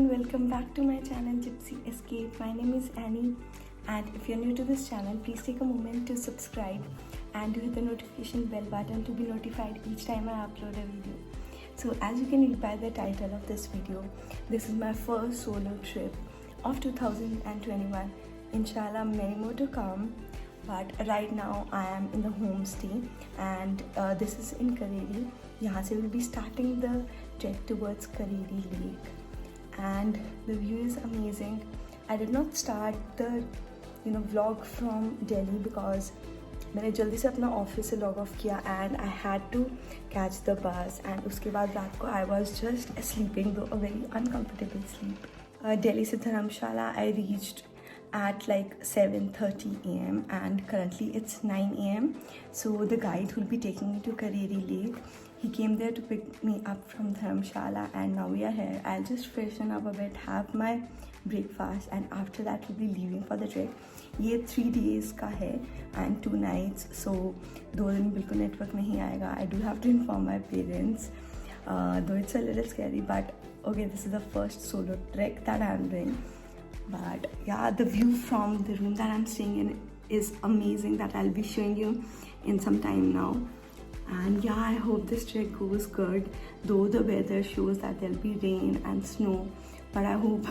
everyone, welcome back to my channel Gypsy Escape. My name is Annie, and if you're new to this channel, please take a moment to subscribe and hit the notification bell button to be notified each time I upload a video. So as you can read by the title of this video, this is my first solo trip of 2021. Inshallah, many more to come. But right now I am in the homestay and this is in Kareli. यहाँ से we'll be starting the trek towards Kareli Lake and the view is amazing. I did not start the vlog from Delhi because मैंने जल्दी से अपना office से log of किया and I had to catch the bus and उसके बाद रात को I was just sleeping, though a very uncomfortable sleep. Delhi से धर्मशाला I reached at like 7:30 a.m. and currently it's 9 a.m. So the guide will be taking me to Kareli Lake. He came there to pick me up from Dharamshala and now we are here. I'll just freshen up a bit, have my breakfast and after that we'll be leaving for the trek. ये 3 days का है and 2 nights. So 2 दिन बिल्कुल network नहीं आएगा. I do have to inform my parents. Though it's a little scary, but okay, this is the first solo trek that I'm doing. But yeah, the view from the room that I'm staying in is amazing, that I'll be showing you in some time now. And yeah, I hope this trek goes good, though the weather shows that there'll be rain and snow. But I hope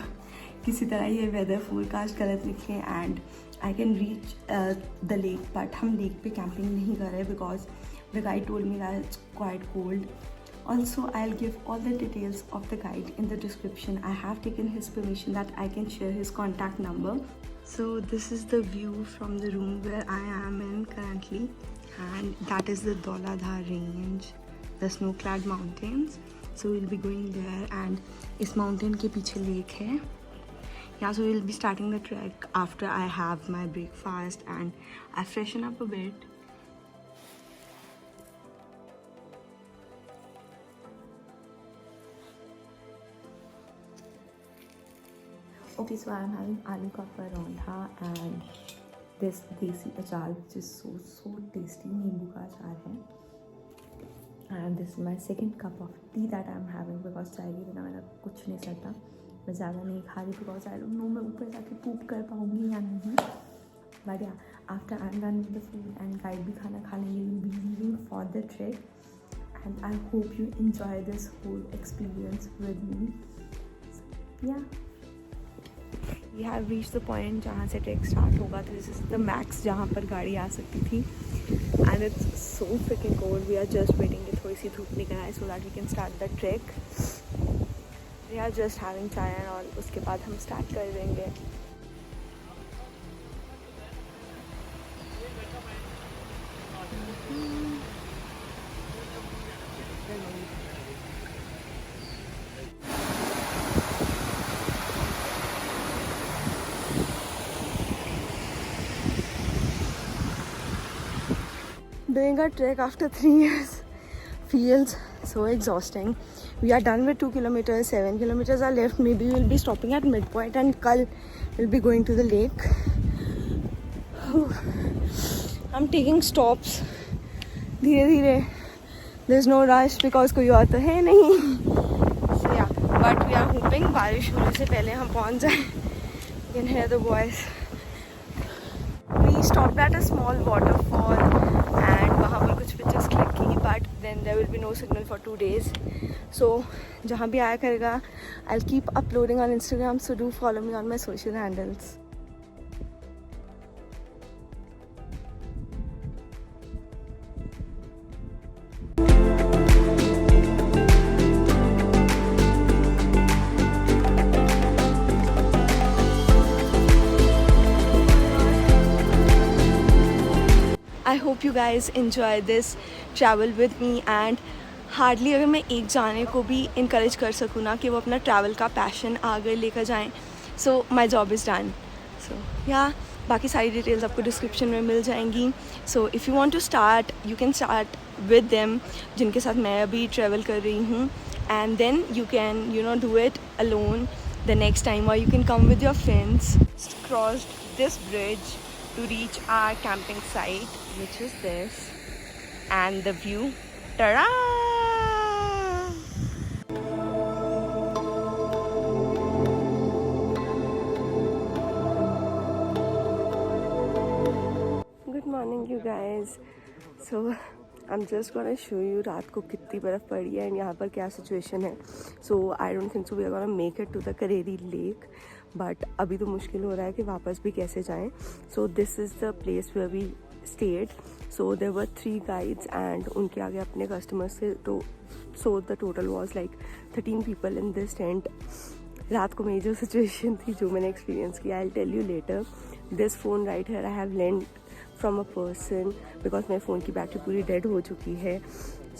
किसी तरह ये weather forecast गलत निकले and I can reach the lake. But हम lake पे camping नहीं कर रहे because the guide told me that it's quite cold. Also, I'll give all the details of the guide in the description. I have taken his permission that I can share his contact number. So this is the view from the room where I am in currently, and that is the Dauladhar range, the snow-clad mountains. So we'll be going there, and इस mountain के पीछे lake है. Yeah, so we'll be starting the trek after I have my breakfast and I freshen up a bit. Okay, so I'm having aloo ka parantha and this desi achar, which is so tasty. Neembu ka achar hai. And this is my second cup of tea that I'm having because चाय के बिना मेरा कुछ नहीं चलता. मैं ज़्यादा नहीं खा रही because I don't know मैं ऊपर जाके poop कर पाऊँगी या नहीं. But yeah, after I'm done with the food and guide भी खाना खा लेंगे, we'll be leaving for the trek. And I hope you enjoy this whole experience with me. So, yeah. We have reached the point जहाँ से track start होगा. तो this is the max जहाँ पर गाड़ी आ सकती थी and it's so freaking cold. We are just waiting कि थोड़ी सी धूप निकल आए so that we can start the track. We are just having chai और उसके बाद हम स्टार्ट कर देंगे. Doing a trek after 3 years feels so exhausting. We are done with 2 kilometers, 7 kilometers are left. Maybe we'll be stopping at midpoint and kal we'll be going to the lake. I'm taking stops धीरे धीरे. There's no rush because कोई और तो है नहीं. So yeah, but we are hoping बारिश होने से पहले हम पहुंच जाएं. You can hear the voice. We stopped at a small waterfall and वहाँ पर कुछ पिक्चर्स क्लिक की, but then there will be no signal for 2 days. So जहाँ भी आया करेगा, I'll keep uploading on Instagram, so do follow me on my social handles. I hope you guys enjoy this travel with me and hardly अगर मैं एक जाने को भी इनकरेज कर सकूँ ना कि वो अपना ट्रैवल का पैशन आगे लेकर जाएं, so my job is done. So या बाकी सारी डिटेल्स आपको डिस्क्रिप्शन में मिल जाएंगी. So if you want to start you can start with them, जिनके साथ मैं अभी ट्रैवल कर रही हूँ, and then you can do it alone the next time, और you can come with your friends. Crossed this bridge to reach our camping site, which is this, and the view. Ta-da! Thank you guys. So I am just gonna show you रात को कितनी बर्फ़ पड़ी है and यहाँ पर क्या situation है। So I don't think so we are gonna make it to the Kareri lake, but अभी तो मुश्किल हो रहा है कि वापस भी कैसे जाएं। So this is the place where we stayed. So there were 3 guides and उनके आगे अपने कस्टमर्स थे, तो so the total was like 13 people in this tent. रात को मेरी जो सिचुएशन थी, जो मैंने एक्सपीरियंस किया, I will tell you later. This phone right here I have lent from a person because मेरे फ़ोन की बैटरी पूरी डेड हो चुकी है।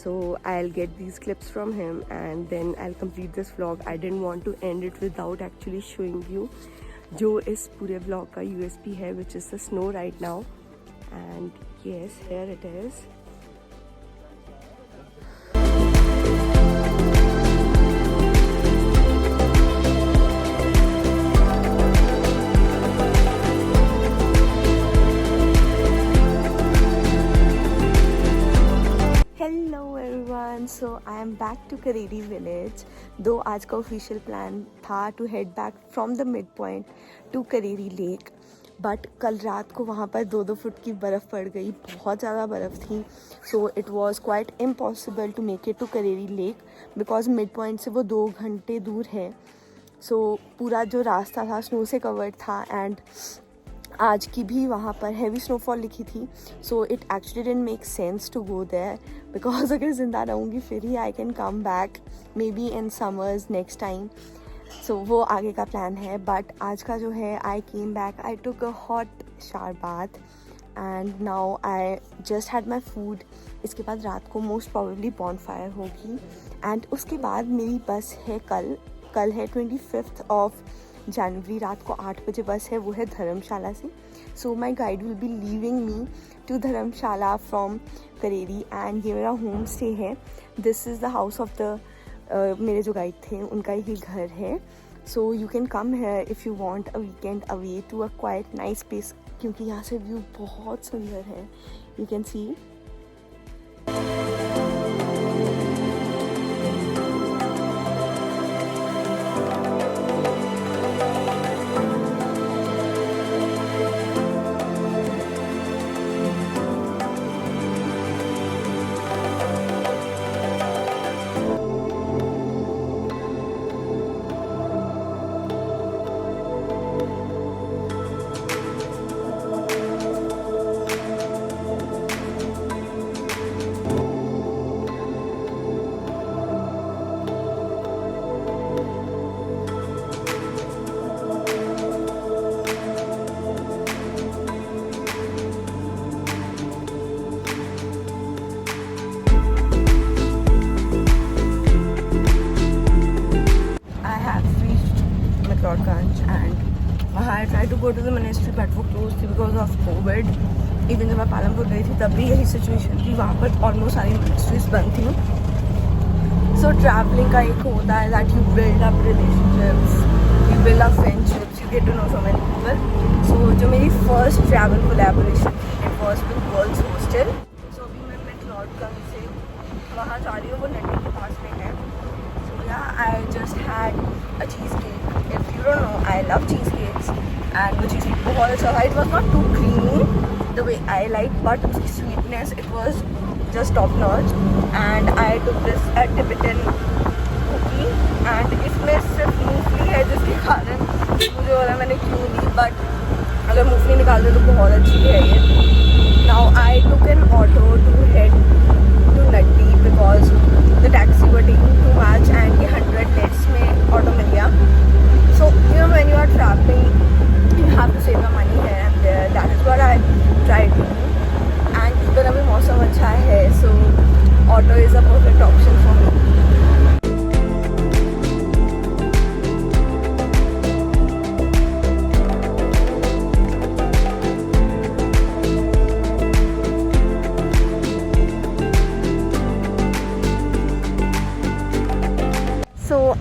So I will get these clips from him and then I will complete this vlog. I didn't want to end it without actually showing you जो इस पूरे vlog का यूएसपी है, which is the snow right now. And yes, here it is. So I am back to Kareri village. Though आज का official plan था to head back from the mid point to Kareri lake, but कल रात को वहाँ पर 2-2 foot की बर्फ़ पड़ गई, बहुत ज़्यादा बर्फ़ थी। So it was quite impossible to make it to Kareri lake because mid point से वो 2 घंटे दूर है। सो पूरा जो रास्ता था स्नो से कवर्ड था एंड आज की भी वहाँ पर हैवी स्नोफॉल लिखी थी। So it actually didn't make sense to go there because अगर ज़िंदा रहूँगी फिर ही I can come back maybe in summers next time. So वो आगे का प्लान है। बट आज का जो है, I came back, I took a hot shower bath and now I just had my food. इसके बाद रात को मोस्ट प्रॉबेबली बॉनफायर होगी एंड उसके बाद मेरी बस है कल है 25th ऑफ जनवरी, रात को 8 बजे बस है, वो है धर्मशाला से। So my guide will be leaving me to Dharamshala from Kareri and ये मेरा होम स्टे है। This is the house of the मेरे जो गाइड थे उनका ही घर है। So you can come here if you want a weekend away to a quite nice place, क्योंकि यहाँ से व्यू बहुत सुंदर है। You can see. I tried to go to the monastery but वो closed थी because of COVID. Even जब मैं पालमपुर गई थी तब भी यही सिचुएशन थी, वहाँ पर ऑलमोस्ट सारी monasteries बंद थी। So traveling का एक होता है that you build up relationships, you build up friendships, you get to know so many people. So जो मेरी first travel collaboration थी, it was with Girls Hostel. So अभी मैं McLeod से वहाँ जा रही हूँ, वो नटी के पास में है। So yeah, I just had a cheesecake. If you don't know, I love cheesecakes. And वो cheesecake बहुत अच्छा था. It was not too creamy the way I like, but उसकी sweetness, it was just top notch. And I took this Tibetan cookie. And इसमें सिर्फ मूंगफली है जिसके कारण मुझे बोला मैंने क्यों ली, but अगर मूंगफली निकाल दे तो बहुत अच्छी है ये. Now I took an auto to head to Natti because the taxi were taking too much and ये 100 minutes में auto मिल गया. So you know when you are traveling, you have to save your money here and there. That is what I tried to do. And इधर अभी मौसम अच्छा है, so auto is a perfect option for me.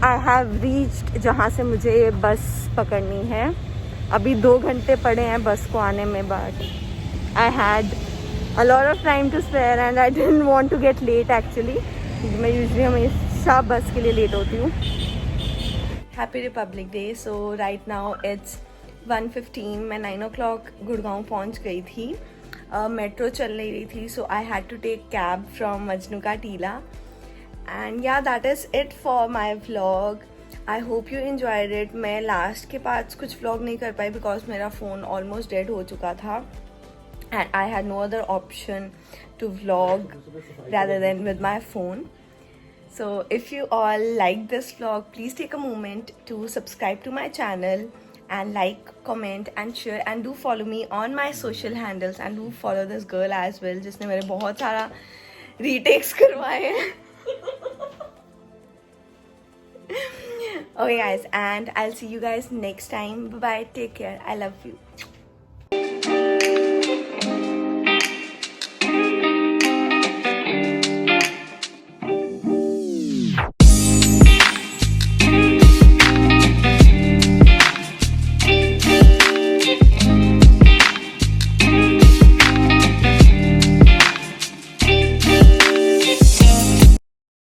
I have reached जहाँ से मुझे बस पकड़नी है. अभी 2 घंटे पड़े हैं बस को आने में, but I had a lot of time to spare and I didn't want to get late actually. मैं यूजुअली हमेशा बस के लिए लेट होती हूँ. Happy republic day. So right now it's 1:15. मैं 9 o'clock गुड़गांव पहुँच गई थी मेट्रो चल नहीं रही थी, so I had to take cab from Majnu ka Tilla. And yeah that is it for my vlog. I hope you enjoyed it. मैं लास्ट के पार्ट्स कुछ व्लॉग नहीं कर पाई बिकॉज मेरा फ़ोन ऑलमोस्ट डेड हो चुका था and I had no other option to vlog rather than with my phone. So if you all like this vlog, please take a moment to subscribe to my channel and like, comment and share, and do follow me on my social handles, and do follow this girl as well जिसने मेरे बहुत सारा retakes करवाए हैं. Okay guys, and I'll see you guys next time. Bye bye, take care, I love you.